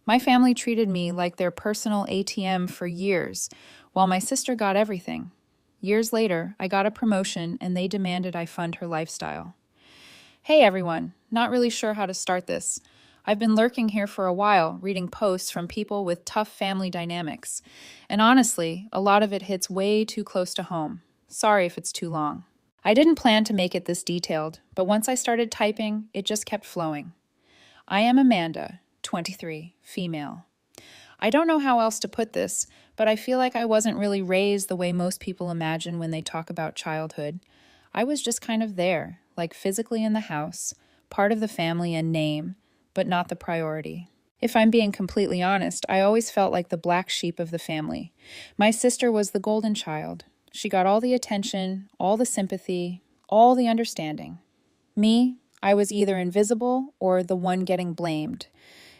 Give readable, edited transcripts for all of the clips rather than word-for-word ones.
My family treated me like their personal ATM for years, while my sister got everything. Years later, I got a promotion and they demanded I fund her lifestyle. Hey everyone, not really sure how to start this. I've been lurking here for a while, reading posts from people with tough family dynamics. And honestly, a lot of it hits way too close to home. Sorry if it's too long. I didn't plan to make it this detailed, but once I started typing, it just kept flowing. I am Amanda, 23, female. I don't know how else to put this, but I feel like I wasn't really raised the way most people imagine when they talk about childhood. I was just kind of there, like physically in the house, part of the family and name, but not the priority. If I'm being completely honest, I always felt like the black sheep of the family. My sister was the golden child. She got all the attention, all the sympathy, all the understanding. Me, I was either invisible or the one getting blamed.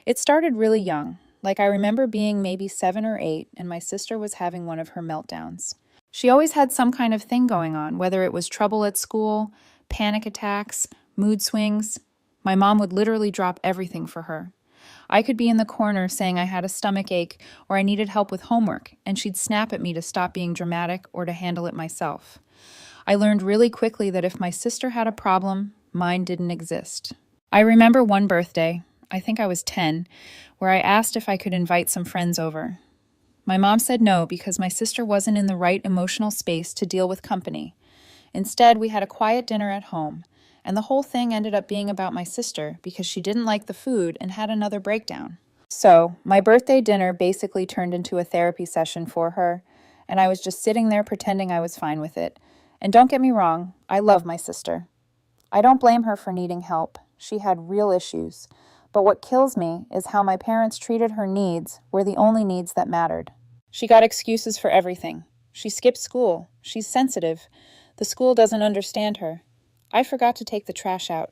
It started really young. Like I remember being maybe 7 or 8 and my sister was having one of her meltdowns. She always had some kind of thing going on, whether it was trouble at school, panic attacks, mood swings. My mom would literally drop everything for her. I could be in the corner saying I had a stomach ache or I needed help with homework, and she'd snap at me to stop being dramatic or to handle it myself. I learned really quickly that if my sister had a problem, mine didn't exist. I remember one birthday, I think I was 10, where I asked if I could invite some friends over. My mom said no because my sister wasn't in the right emotional space to deal with company. Instead, we had a quiet dinner at home, and the whole thing ended up being about my sister because she didn't like the food and had another breakdown. So, my birthday dinner basically turned into a therapy session for her, and I was just sitting there pretending I was fine with it. And don't get me wrong, I love my sister. I don't blame her for needing help. She had real issues. But what kills me is how my parents treated her needs were the only needs that mattered. She got excuses for everything. She skipped school. She's sensitive. The school doesn't understand her. I forgot to take the trash out.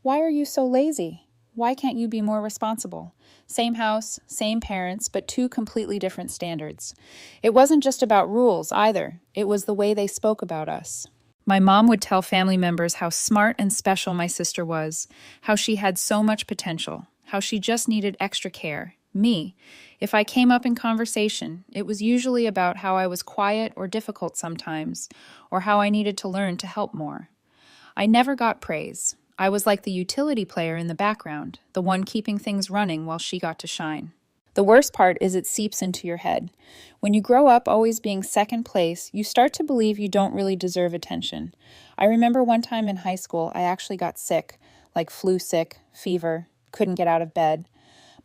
Why are you so lazy? Why can't you be more responsible? Same house, same parents, but two completely different standards. It wasn't just about rules either. It was the way they spoke about us. My mom would tell family members how smart and special my sister was, how she had so much potential, how she just needed extra care. Me. If I came up in conversation, it was usually about how I was quiet or difficult sometimes, or how I needed to learn to help more. I never got praise. I was like the utility player in the background, the one keeping things running while she got to shine. The worst part is it seeps into your head. When you grow up always being second place, you start to believe you don't really deserve attention. I remember one time in high school, I actually got sick, like flu sick, fever, couldn't get out of bed.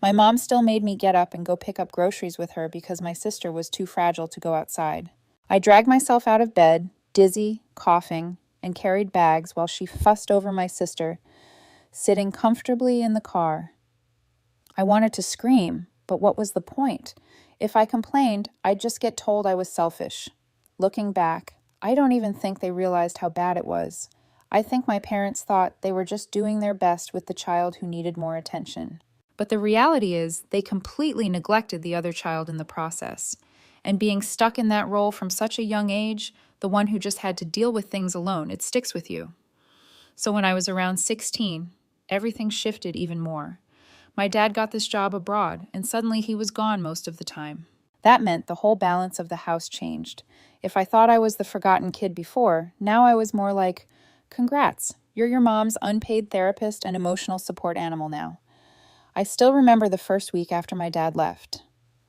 My mom still made me get up and go pick up groceries with her because my sister was too fragile to go outside. I dragged myself out of bed, dizzy, coughing, and carried bags while she fussed over my sister, sitting comfortably in the car. I wanted to scream, but what was the point? If I complained, I'd just get told I was selfish. Looking back, I don't even think they realized how bad it was. I think my parents thought they were just doing their best with the child who needed more attention. But the reality is, they completely neglected the other child in the process. And being stuck in that role from such a young age, the one who just had to deal with things alone, it sticks with you. So when I was around 16, everything shifted even more. My dad got this job abroad, and suddenly he was gone most of the time. That meant the whole balance of the house changed. If I thought I was the forgotten kid before, now I was more like, congrats, you're your mom's unpaid therapist and emotional support animal now. I still remember the first week after my dad left.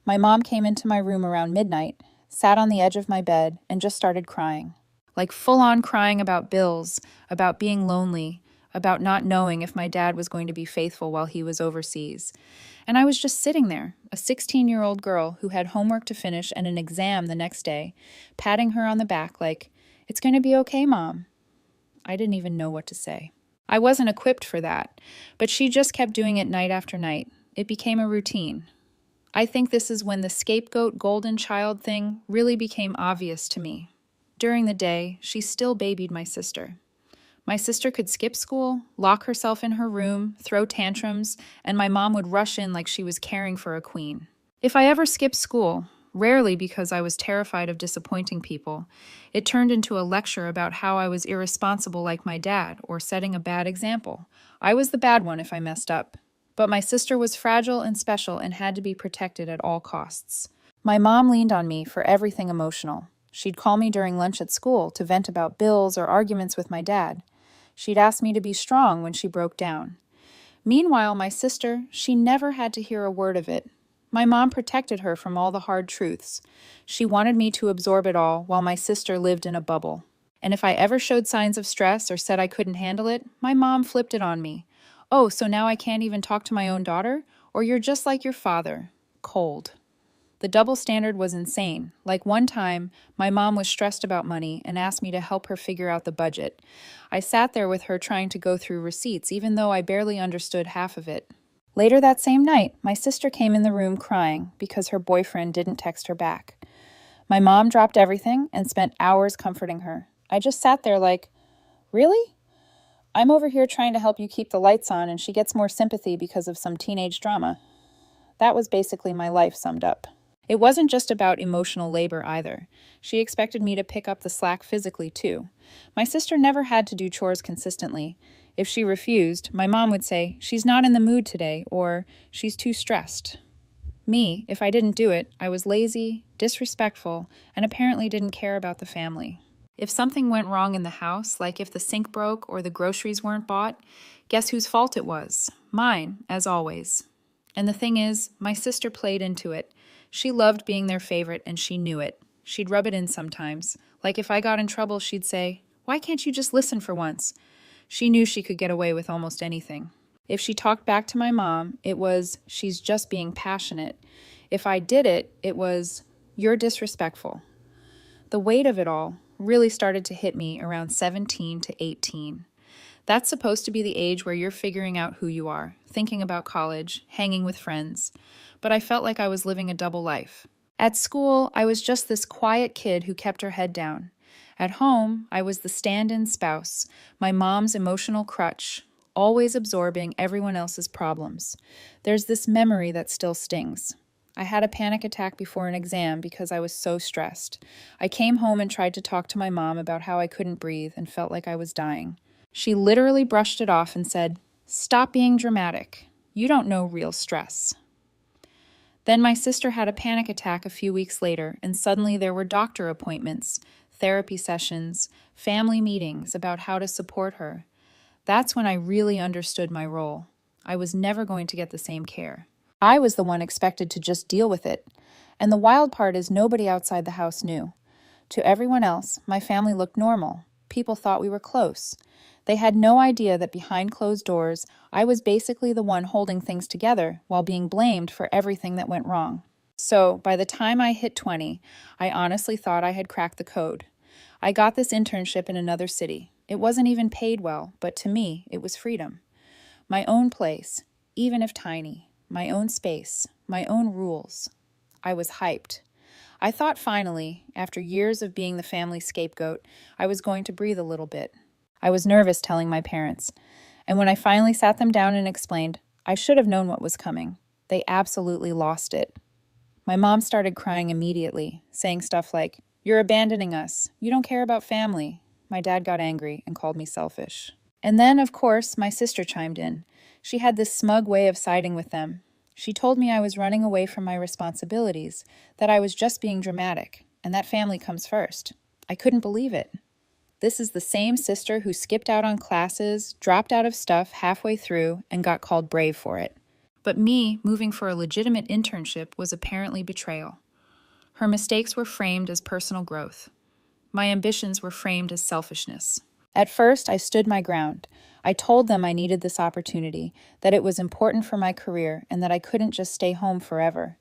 My mom came into my room around midnight, sat on the edge of my bed, and just started crying. Like full-on crying about bills, about being lonely, about not knowing if my dad was going to be faithful while he was overseas. And I was just sitting there, a 16-year-old girl who had homework to finish and an exam the next day, patting her on the back like, "It's going to be okay, Mom." I didn't even know what to say. I wasn't equipped for that, but she just kept doing it night after night. It became a routine. I think this is when the scapegoat golden child thing really became obvious to me. During the day, she still babied my sister. My sister could skip school, lock herself in her room, throw tantrums, and my mom would rush in like she was caring for a queen. If I ever skipped school, rarely because I was terrified of disappointing people, it turned into a lecture about how I was irresponsible like my dad or setting a bad example. I was the bad one if I messed up. But my sister was fragile and special and had to be protected at all costs. My mom leaned on me for everything emotional. She'd call me during lunch at school to vent about bills or arguments with my dad. She'd ask me to be strong when she broke down. Meanwhile, my sister, she never had to hear a word of it. My mom protected her from all the hard truths. She wanted me to absorb it all while my sister lived in a bubble. And if I ever showed signs of stress or said I couldn't handle it, my mom flipped it on me. Oh, so now I can't even talk to my own daughter? Or you're just like your father. Cold. The double standard was insane. Like one time, my mom was stressed about money and asked me to help her figure out the budget. I sat there with her trying to go through receipts, even though I barely understood half of it. Later that same night, my sister came in the room crying because her boyfriend didn't text her back. My mom dropped everything and spent hours comforting her. I just sat there like, really? I'm over here trying to help you keep the lights on, and she gets more sympathy because of some teenage drama. That was basically my life summed up. It wasn't just about emotional labor either. She expected me to pick up the slack physically too. My sister never had to do chores consistently. If she refused, my mom would say, "She's not in the mood today," or "She's too stressed." Me, if I didn't do it, I was lazy, disrespectful, and apparently didn't care about the family. If something went wrong in the house, like if the sink broke or the groceries weren't bought, guess whose fault it was? Mine, as always. And the thing is, my sister played into it. She loved being their favorite, and she knew it. She'd rub it in sometimes. Like if I got in trouble, she'd say, "Why can't you just listen for once?" She knew she could get away with almost anything. If she talked back to my mom, it was, "She's just being passionate." If I did it, it was, "You're disrespectful." The weight of it all really started to hit me around 17 to 18. That's supposed to be the age where you're figuring out who you are, thinking about college, hanging with friends. But I felt like I was living a double life. At school, I was just this quiet kid who kept her head down. At home, I was the stand-in spouse, my mom's emotional crutch, always absorbing everyone else's problems. There's this memory that still stings. I had a panic attack before an exam because I was so stressed. I came home and tried to talk to my mom about how I couldn't breathe and felt like I was dying. She literally brushed it off and said, "Stop being dramatic. You don't know real stress." Then my sister had a panic attack a few weeks later, and suddenly there were doctor appointments, therapy sessions, family meetings about how to support her. That's when I really understood my role. I was never going to get the same care. I was the one expected to just deal with it. And the wild part is nobody outside the house knew. To everyone else, my family looked normal. People thought we were close. They had no idea that behind closed doors, I was basically the one holding things together while being blamed for everything that went wrong. So, by the time I hit 20, I honestly thought I had cracked the code. I got this internship in another city. It wasn't even paid well, but to me, it was freedom. My own place, even if tiny. My own space. My own rules. I was hyped. I thought finally, after years of being the family scapegoat, I was going to breathe a little bit. I was nervous telling my parents. And when I finally sat them down and explained, I should have known what was coming. They absolutely lost it. My mom started crying immediately, saying stuff like, "You're abandoning us. You don't care about family." My dad got angry and called me selfish. And then, of course, my sister chimed in. She had this smug way of siding with them. She told me I was running away from my responsibilities, that I was just being dramatic, and that family comes first. I couldn't believe it. This is the same sister who skipped out on classes, dropped out of stuff halfway through, and got called brave for it. But me moving for a legitimate internship was apparently betrayal. Her mistakes were framed as personal growth. My ambitions were framed as selfishness. At first, I stood my ground. I told them I needed this opportunity, that it was important for my career, and that I couldn't just stay home forever.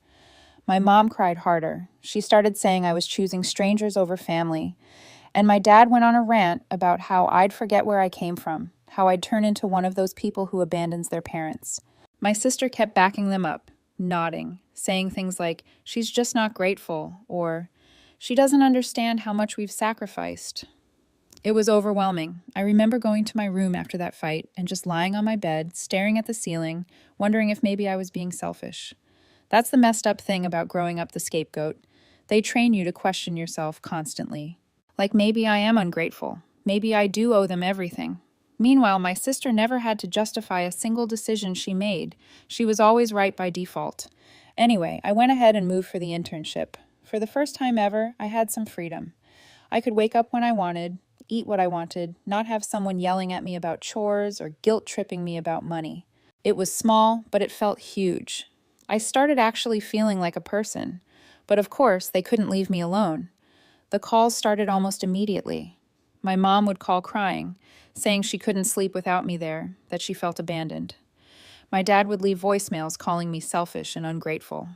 My mom cried harder. She started saying I was choosing strangers over family. And my dad went on a rant about how I'd forget where I came from, how I'd turn into one of those people who abandons their parents. My sister kept backing them up, nodding, saying things like, "She's just not grateful," or "She doesn't understand how much we've sacrificed." It was overwhelming. I remember going to my room after that fight and just lying on my bed, staring at the ceiling, wondering if maybe I was being selfish. That's the messed up thing about growing up the scapegoat. They train you to question yourself constantly. Like maybe I am ungrateful. Maybe I do owe them everything. Meanwhile, my sister never had to justify a single decision she made. She was always right by default. Anyway, I went ahead and moved for the internship. For the first time ever, I had some freedom. I could wake up when I wanted, eat what I wanted, not have someone yelling at me about chores or guilt-tripping me about money. It was small, but it felt huge. I started actually feeling like a person. But of course, they couldn't leave me alone. The calls started almost immediately. My mom would call crying, saying she couldn't sleep without me there, that she felt abandoned. My dad would leave voicemails calling me selfish and ungrateful.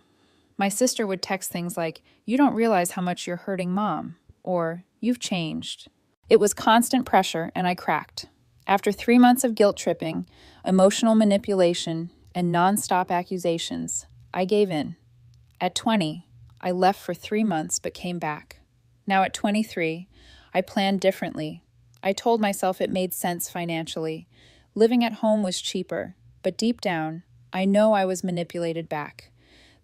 My sister would text things like, "You don't realize how much you're hurting Mom," or "You've changed." It was constant pressure, and I cracked. After 3 months of guilt tripping, emotional manipulation, and nonstop accusations, I gave in. At 20, I left for 3 months but came back. Now at 23, I planned differently. I told myself it made sense financially. Living at home was cheaper, but deep down, I know I was manipulated back.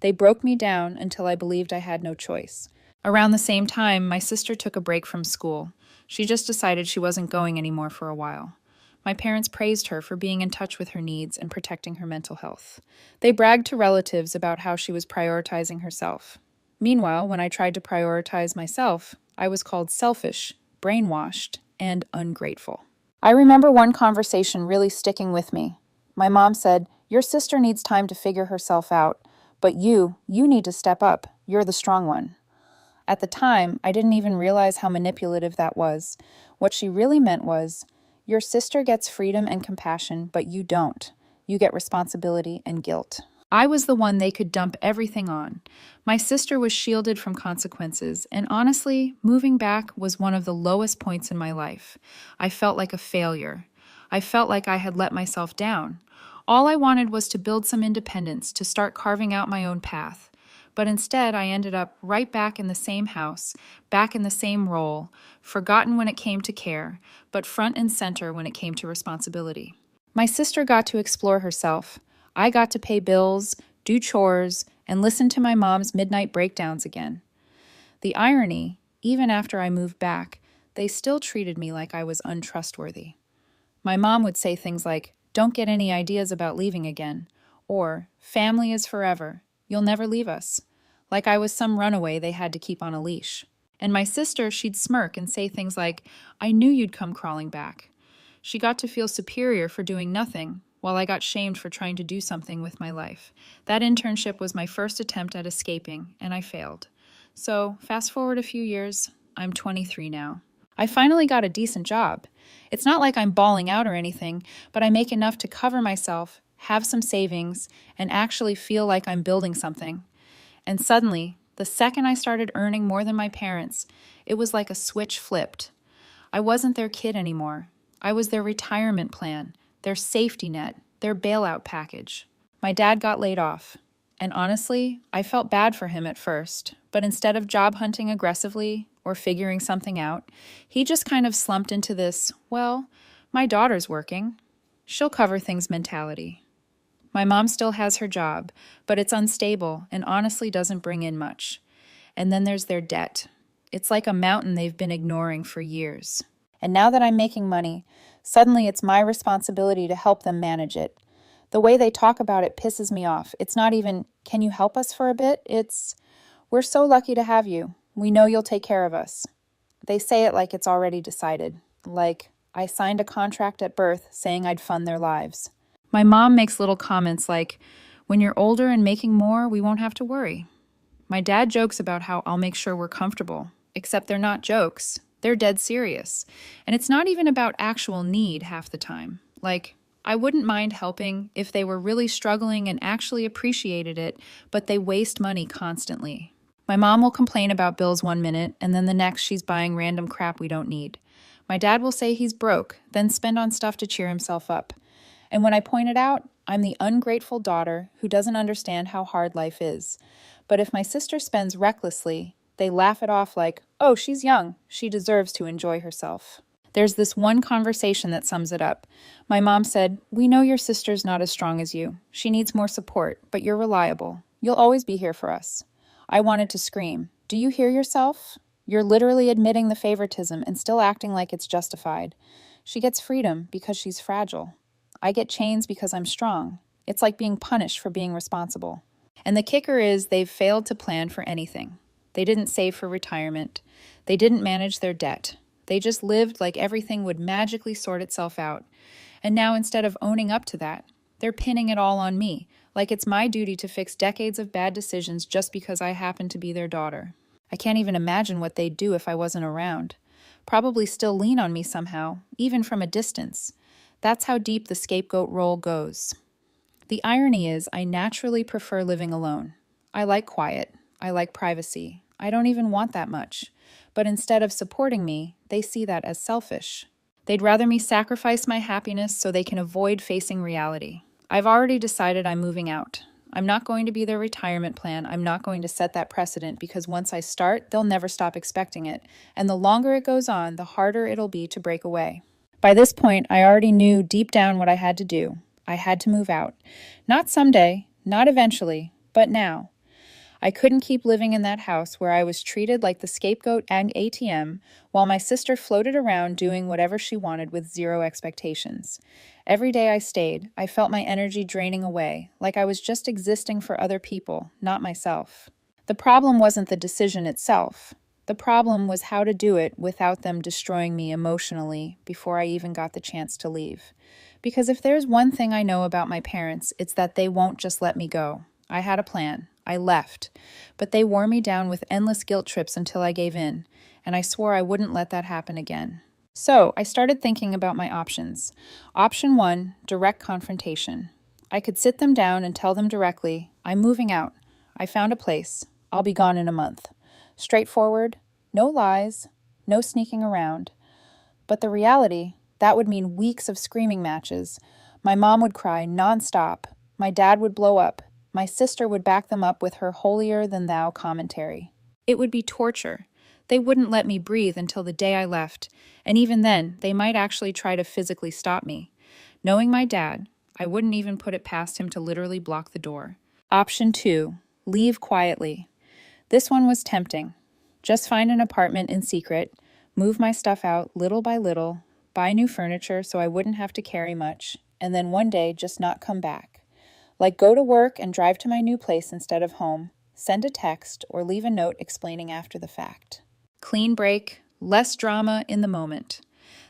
They broke me down until I believed I had no choice. Around the same time, my sister took a break from school. She just decided she wasn't going anymore for a while. My parents praised her for being in touch with her needs and protecting her mental health. They bragged to relatives about how she was prioritizing herself. Meanwhile, when I tried to prioritize myself, I was called selfish, brainwashed, and ungrateful. I remember one conversation really sticking with me. My mom said, "Your sister needs time to figure herself out, but you need to step up. You're the strong one." At the time, I didn't even realize how manipulative that was. What she really meant was, your sister gets freedom and compassion, but you don't. You get responsibility and guilt. I was the one they could dump everything on. My sister was shielded from consequences, and honestly, moving back was one of the lowest points in my life. I felt like a failure. I felt like I had let myself down. All I wanted was to build some independence, to start carving out my own path. But instead, I ended up right back in the same house, back in the same role, forgotten when it came to care, but front and center when it came to responsibility. My sister got to explore herself. I got to pay bills, do chores, and listen to my mom's midnight breakdowns again. The irony, even after I moved back, they still treated me like I was untrustworthy. My mom would say things like, "Don't get any ideas about leaving again," or "Family is forever. You'll never leave us," like I was some runaway they had to keep on a leash. And my sister, she'd smirk and say things like, "I knew you'd come crawling back." She got to feel superior for doing nothing, while I got shamed for trying to do something with my life. That internship was my first attempt at escaping, and I failed. So, fast forward a few years, I'm 23 now. I finally got a decent job. It's not like I'm balling out or anything, but I make enough to cover myself, have some savings, and actually feel like I'm building something. And suddenly, the second I started earning more than my parents, it was like a switch flipped. I wasn't their kid anymore. I was their retirement plan, their safety net, their bailout package. My dad got laid off. And honestly, I felt bad for him at first, but instead of job hunting aggressively or figuring something out, he just kind of slumped into this, well, my daughter's working. She'll cover things mentality. My mom still has her job, but it's unstable and honestly doesn't bring in much. And then there's their debt. It's like a mountain they've been ignoring for years. And now that I'm making money, suddenly it's my responsibility to help them manage it. The way they talk about it pisses me off. It's not even, "Can you help us for a bit?" It's, "We're so lucky to have you. We know you'll take care of us." They say it like it's already decided. Like, I signed a contract at birth saying I'd fund their lives. My mom makes little comments like, "When you're older and making more, we won't have to worry." My dad jokes about how I'll make sure we're comfortable, except they're not jokes. They're dead serious. And it's not even about actual need half the time. Like, I wouldn't mind helping if they were really struggling and actually appreciated it, but they waste money constantly. My mom will complain about bills one minute, and then the next she's buying random crap we don't need. My dad will say he's broke, then spend on stuff to cheer himself up. And when I point it out, I'm the ungrateful daughter who doesn't understand how hard life is. But if my sister spends recklessly, they laugh it off like, "Oh, she's young. She deserves to enjoy herself." There's this one conversation that sums it up. My mom said, "We know your sister's not as strong as you. She needs more support, but you're reliable. You'll always be here for us." I wanted to scream, "Do you hear yourself? You're literally admitting the favoritism and still acting like it's justified. She gets freedom because she's fragile. I get chains because I'm strong. It's like being punished for being responsible. And the kicker is they've failed to plan for anything. They didn't save for retirement. They didn't manage their debt. They just lived like everything would magically sort itself out. And now instead of owning up to that, they're pinning it all on me, like it's my duty to fix decades of bad decisions just because I happen to be their daughter. I can't even imagine what they'd do if I wasn't around. Probably still lean on me somehow, even from a distance. That's how deep the scapegoat role goes. The irony is, I naturally prefer living alone. I like quiet. I like privacy. I don't even want that much. But instead of supporting me, they see that as selfish. They'd rather me sacrifice my happiness so they can avoid facing reality. I've already decided I'm moving out. I'm not going to be their retirement plan. I'm not going to set that precedent because once I start, they'll never stop expecting it. And the longer it goes on, the harder it'll be to break away. By this point, I already knew deep down what I had to do. I had to move out. Not someday, not eventually, but now. I couldn't keep living in that house where I was treated like the scapegoat and ATM while my sister floated around doing whatever she wanted with zero expectations. Every day I stayed, I felt my energy draining away, like I was just existing for other people, not myself. The problem wasn't the decision itself. The problem was how to do it without them destroying me emotionally before I even got the chance to leave. Because if there's one thing I know about my parents, it's that they won't just let me go. I had a plan. I left. But they wore me down with endless guilt trips until I gave in, and I swore I wouldn't let that happen again. So I started thinking about my options. Option 1, direct confrontation. I could sit them down and tell them directly, I'm moving out. I found a place. I'll be gone in a month. Straightforward, no lies, no sneaking around. But the reality, that would mean weeks of screaming matches. My mom would cry nonstop. My dad would blow up. My sister would back them up with her holier-than-thou commentary. It would be torture. They wouldn't let me breathe until the day I left, and even then, they might actually try to physically stop me. Knowing my dad, I wouldn't even put it past him to literally block the door. Option 2, leave quietly. This one was tempting. Just find an apartment in secret, move my stuff out little by little, buy new furniture so I wouldn't have to carry much, and then one day just not come back. Like go to work and drive to my new place instead of home, send a text, or leave a note explaining after the fact. Clean break, less drama in the moment.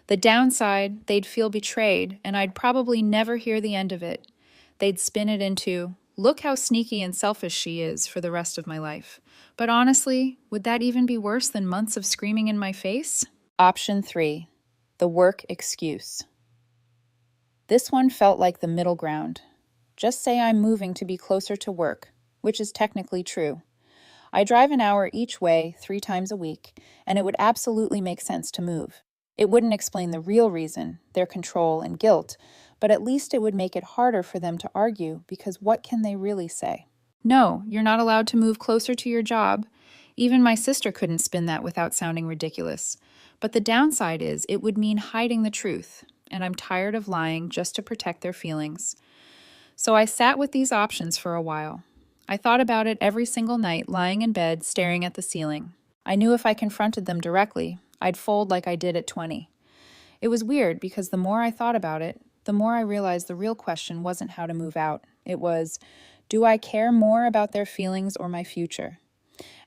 The downside, they'd feel betrayed, and I'd probably never hear the end of it. They'd spin it into, look how sneaky and selfish she is for the rest of my life. But honestly, would that even be worse than months of screaming in my face? Option 3, the work excuse. This one felt like the middle ground. Just say I'm moving to be closer to work, which is technically true. I drive an hour each way 3 times a week, and it would absolutely make sense to move. It wouldn't explain the real reason, their control and guilt, but at least it would make it harder for them to argue because what can they really say? No, you're not allowed to move closer to your job. Even my sister couldn't spin that without sounding ridiculous. But the downside is it would mean hiding the truth, and I'm tired of lying just to protect their feelings. So I sat with these options for a while. I thought about it every single night, lying in bed, staring at the ceiling. I knew if I confronted them directly, I'd fold like I did at 20. It was weird because the more I thought about it, the more I realized the real question wasn't how to move out. It was, do I care more about their feelings or my future?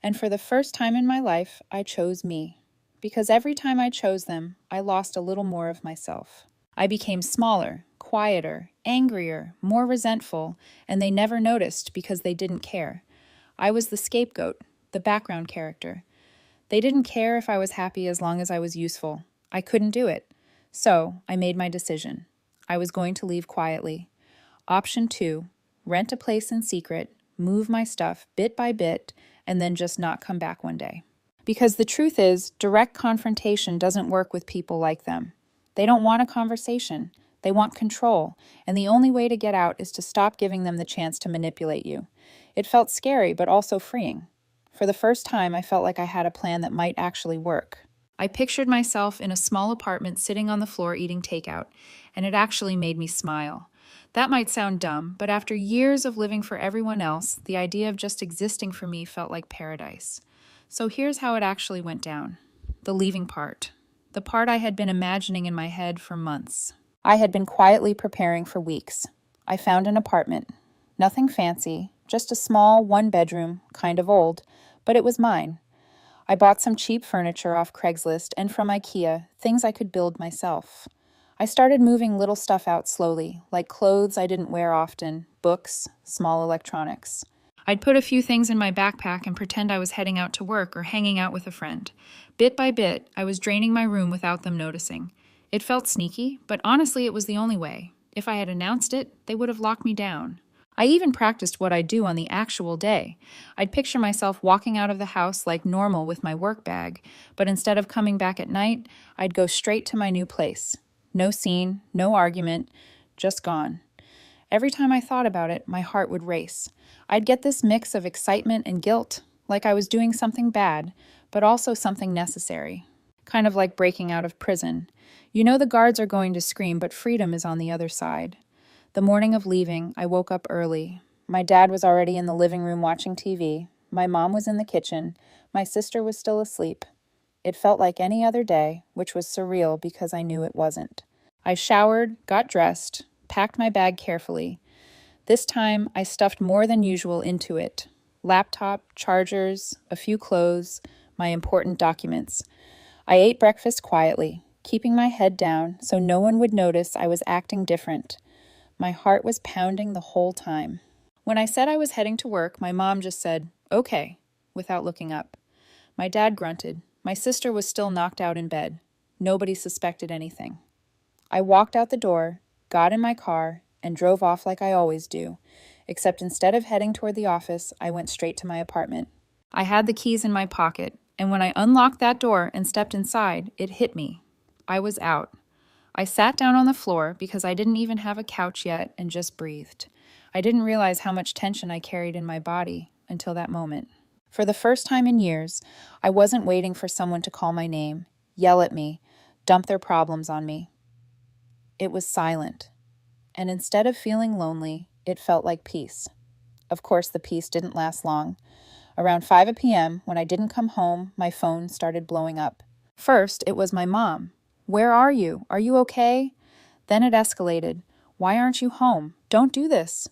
And for the first time in my life, I chose me. Because every time I chose them, I lost a little more of myself. I became smaller, quieter, angrier, more resentful, and they never noticed because they didn't care. I was the scapegoat, the background character. They didn't care if I was happy as long as I was useful. I couldn't do it. So I made my decision. I was going to leave quietly. Option 2, rent a place in secret, move my stuff bit by bit, and then just not come back one day. Because the truth is, direct confrontation doesn't work with people like them. They don't want a conversation. They want control, and the only way to get out is to stop giving them the chance to manipulate you. It felt scary, but also freeing. For the first time, I felt like I had a plan that might actually work. I pictured myself in a small apartment sitting on the floor eating takeout, and it actually made me smile. That might sound dumb, but after years of living for everyone else, the idea of just existing for me felt like paradise. So here's how it actually went down. The leaving part. the part I had been imagining in my head for months. I had been quietly preparing for weeks. I found an apartment. Nothing fancy, just a small one-bedroom, kind of old, but it was mine. I bought some cheap furniture off Craigslist and from IKEA, things I could build myself. I started moving little stuff out slowly, like clothes I didn't wear often, books, small electronics. I'd put a few things in my backpack and pretend I was heading out to work or hanging out with a friend. Bit by bit, I was draining my room without them noticing. It felt sneaky, but honestly it was the only way. If I had announced it, they would have locked me down. I even practiced what I'd do on the actual day. I'd picture myself walking out of the house like normal with my work bag, but instead of coming back at night, I'd go straight to my new place. No scene, no argument, just gone. Every time I thought about it, my heart would race. I'd get this mix of excitement and guilt, like I was doing something bad, but also something necessary. Kind of like breaking out of prison. You know the guards are going to scream, but freedom is on the other side. The morning of leaving, I woke up early. My dad was already in the living room watching TV. My mom was in the kitchen. My sister was still asleep. It felt like any other day, which was surreal because I knew it wasn't. I showered, got dressed, packed my bag carefully. This time, I stuffed more than usual into it. Laptop, chargers, a few clothes, my important documents. I ate breakfast quietly, keeping my head down so no one would notice I was acting different. My heart was pounding the whole time. When I said I was heading to work, my mom just said, "Okay," without looking up. My dad grunted. My sister was still knocked out in bed. Nobody suspected anything. I walked out the door, got in my car, and drove off like I always do, except instead of heading toward the office, I went straight to my apartment. I had the keys in my pocket, and when I unlocked that door and stepped inside, it hit me. I was out. I sat down on the floor because I didn't even have a couch yet and just breathed. I didn't realize how much tension I carried in my body until that moment. For the first time in years, I wasn't waiting for someone to call my name, yell at me, dump their problems on me. It was silent. And instead of feeling lonely, it felt like peace. Of course, the peace didn't last long. Around 5 p.m., when I didn't come home, my phone started blowing up. First, it was my mom. "Where are you? Are you okay?" Then it escalated. "Why aren't you home? Don't do this."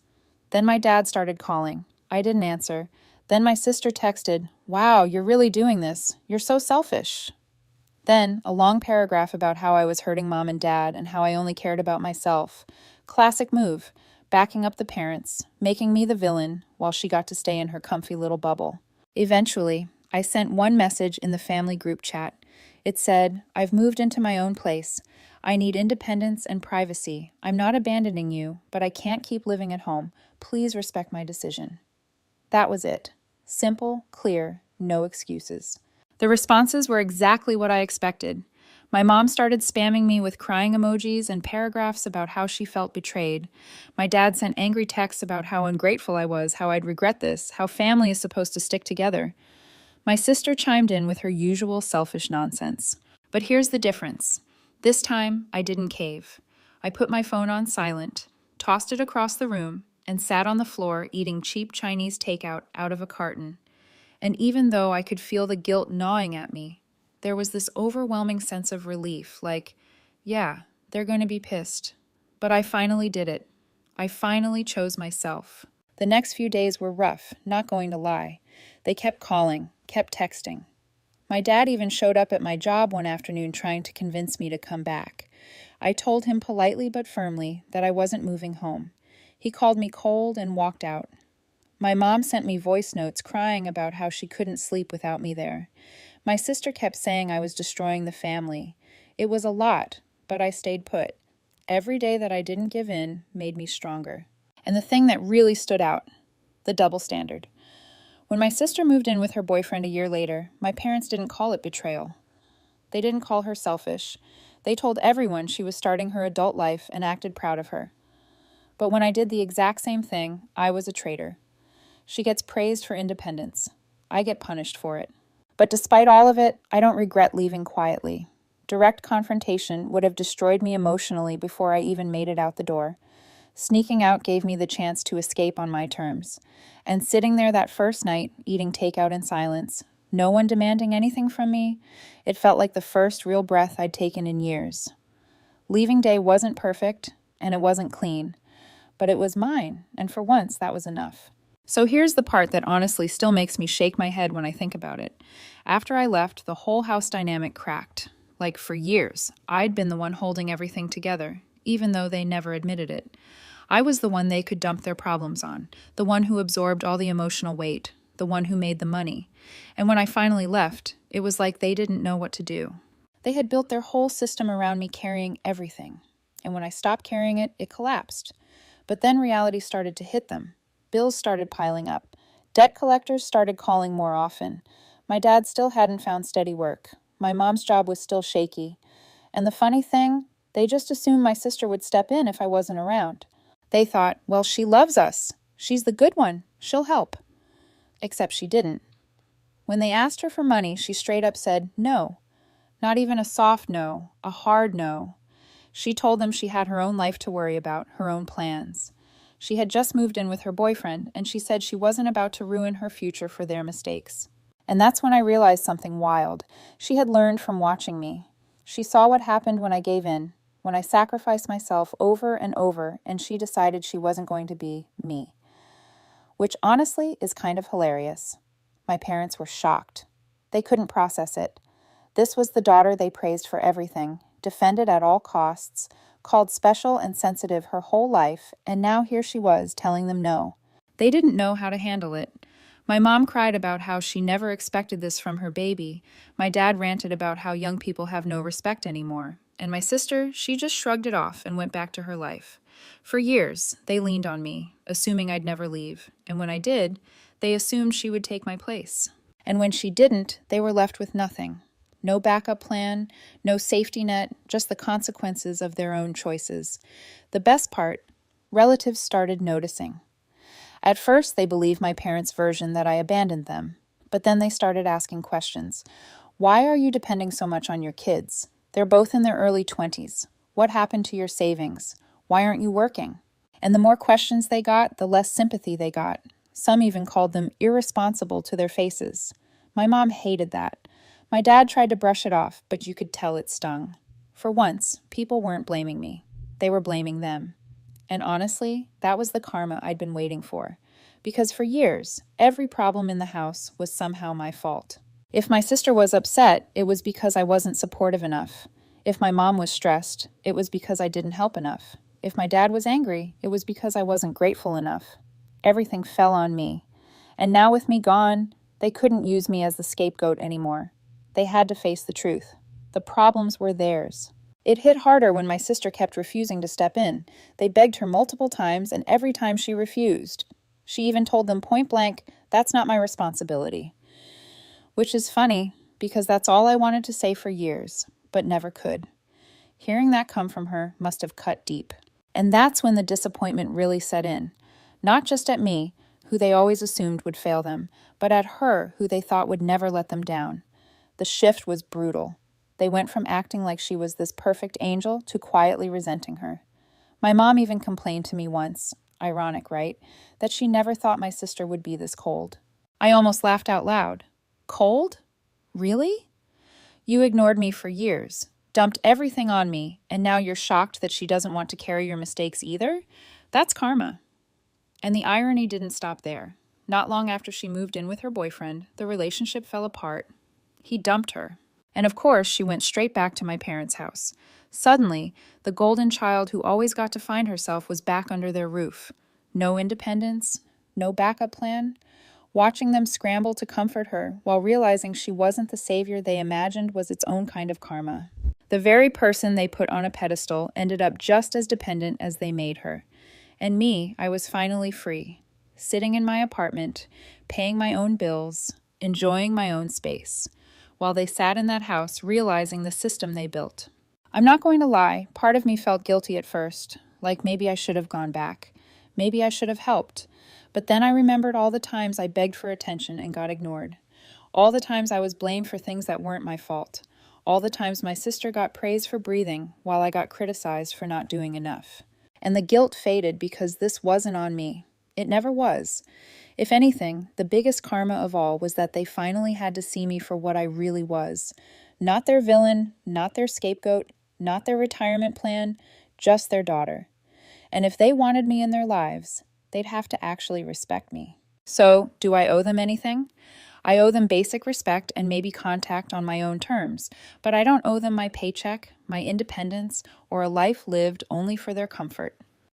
Then my dad started calling. I didn't answer. Then my sister texted, "Wow, you're really doing this. You're so selfish." Then a long paragraph about how I was hurting mom and dad and how I only cared about myself. Classic move, backing up the parents, making me the villain while she got to stay in her comfy little bubble. Eventually, I sent one message in the family group chat. It said, "I've moved into my own place. I need independence and privacy. I'm not abandoning you, but I can't keep living at home. Please respect my decision." That was it. Simple, clear, no excuses. The responses were exactly what I expected. My mom started spamming me with crying emojis and paragraphs about how she felt betrayed. My dad sent angry texts about how ungrateful I was, how I'd regret this, how family is supposed to stick together. My sister chimed in with her usual selfish nonsense. But here's the difference. This time, I didn't cave. I put my phone on silent, tossed it across the room, and sat on the floor eating cheap Chinese takeout out of a carton. And even though I could feel the guilt gnawing at me, there was this overwhelming sense of relief, like, yeah, they're going to be pissed. But I finally did it. I finally chose myself. The next few days were rough, not going to lie. They kept calling, kept texting. My dad even showed up at my job one afternoon trying to convince me to come back. I told him politely but firmly that I wasn't moving home. He called me cold and walked out. My mom sent me voice notes crying about how she couldn't sleep without me there. My sister kept saying I was destroying the family. It was a lot, but I stayed put. Every day that I didn't give in made me stronger. And the thing that really stood out, the double standard. When my sister moved in with her boyfriend a year later, my parents didn't call it betrayal. They didn't call her selfish. They told everyone she was starting her adult life and acted proud of her. But when I did the exact same thing, I was a traitor. She gets praised for independence. I get punished for it. But despite all of it, I don't regret leaving quietly. Direct confrontation would have destroyed me emotionally before I even made it out the door. Sneaking out gave me the chance to escape on my terms. And sitting there that first night, eating takeout in silence, No one demanding anything from me. It felt like the first real breath I'd taken in years. Leaving day wasn't perfect, and it wasn't clean, but it was mine, and for once that was enough. So here's the part that honestly still makes me shake my head when I think about it. After I left, the whole house dynamic cracked. Like for years, I'd been the one holding everything together, even though they never admitted it. I was the one they could dump their problems on, the one who absorbed all the emotional weight, the one who made the money. And when I finally left, it was like they didn't know what to do. They had built their whole system around me carrying everything. And when I stopped carrying it, it collapsed. But then reality started to hit them. Bills started piling up. Debt collectors started calling more often. My dad still hadn't found steady work. My mom's job was still shaky. And the funny thing, they just assumed my sister would step in if I wasn't around. They thought, well, she loves us. She's the good one. She'll help. Except she didn't. When they asked her for money, she straight up said no. Not even a soft no, a hard no. She told them she had her own life to worry about, her own plans. She had just moved in with her boyfriend, and she said she wasn't about to ruin her future for their mistakes. And that's when I realized something wild. She had learned from watching me. She saw what happened when I gave in, when I sacrificed myself over and over, and she decided she wasn't going to be me. Which honestly is kind of hilarious. My parents were shocked. They couldn't process it. This was the daughter they praised for everything, defended at all costs, called special and sensitive her whole life, and now here she was telling them no. They didn't know how to handle it. My mom cried about how she never expected this from her baby. My dad ranted about how young people have no respect anymore. And my sister, she just shrugged it off and went back to her life. For years, they leaned on me, assuming I'd never leave. And when I did, they assumed she would take my place. And when she didn't, they were left with nothing. No backup plan, no safety net, just the consequences of their own choices. The best part, relatives started noticing. At first, they believed my parents' version that I abandoned them. But then they started asking questions. Why are you depending so much on your kids? They're both in their early 20s. What happened to your savings? Why aren't you working? And the more questions they got, the less sympathy they got. Some even called them irresponsible to their faces. My mom hated that. My dad tried to brush it off, but you could tell it stung. For once, people weren't blaming me. They were blaming them. And honestly, that was the karma I'd been waiting for. Because for years, every problem in the house was somehow my fault. If my sister was upset, it was because I wasn't supportive enough. If my mom was stressed, it was because I didn't help enough. If my dad was angry, it was because I wasn't grateful enough. Everything fell on me. And now with me gone, they couldn't use me as the scapegoat anymore. They had to face the truth. The problems were theirs. It hit harder when my sister kept refusing to step in. They begged her multiple times, and every time she refused. She even told them point blank, "That's not my responsibility." Which is funny, because that's all I wanted to say for years, but never could. Hearing that come from her must have cut deep. And that's when the disappointment really set in. Not just at me, who they always assumed would fail them, but at her, who they thought would never let them down. The shift was brutal. They went from acting like she was this perfect angel to quietly resenting her. My mom even complained to me once, ironic, right, that she never thought my sister would be this cold. I almost laughed out loud. Cold? Really? You ignored me for years, dumped everything on me, and now you're shocked that she doesn't want to carry your mistakes either? That's karma. And the irony didn't stop there. Not long after she moved in with her boyfriend, the relationship fell apart. He dumped her. And of course, she went straight back to my parents' house. Suddenly, the golden child who always got to find herself was back under their roof. No independence, no backup plan. Watching them scramble to comfort her while realizing she wasn't the savior they imagined was its own kind of karma. The very person they put on a pedestal ended up just as dependent as they made her. And me, I was finally free, sitting in my apartment, paying my own bills, enjoying my own space, while they sat in that house realizing the system they built. I'm not going to lie, part of me felt guilty at first, like maybe I should have gone back. Maybe I should have helped. But then I remembered all the times I begged for attention and got ignored. All the times I was blamed for things that weren't my fault. All the times my sister got praise for breathing while I got criticized for not doing enough. And the guilt faded because this wasn't on me. It never was. If anything, the biggest karma of all was that they finally had to see me for what I really was. Not their villain, not their scapegoat, not their retirement plan, just their daughter. And if they wanted me in their lives, they'd have to actually respect me. So, do I owe them anything? I owe them basic respect and maybe contact on my own terms, but I don't owe them my paycheck, my independence, or a life lived only for their comfort.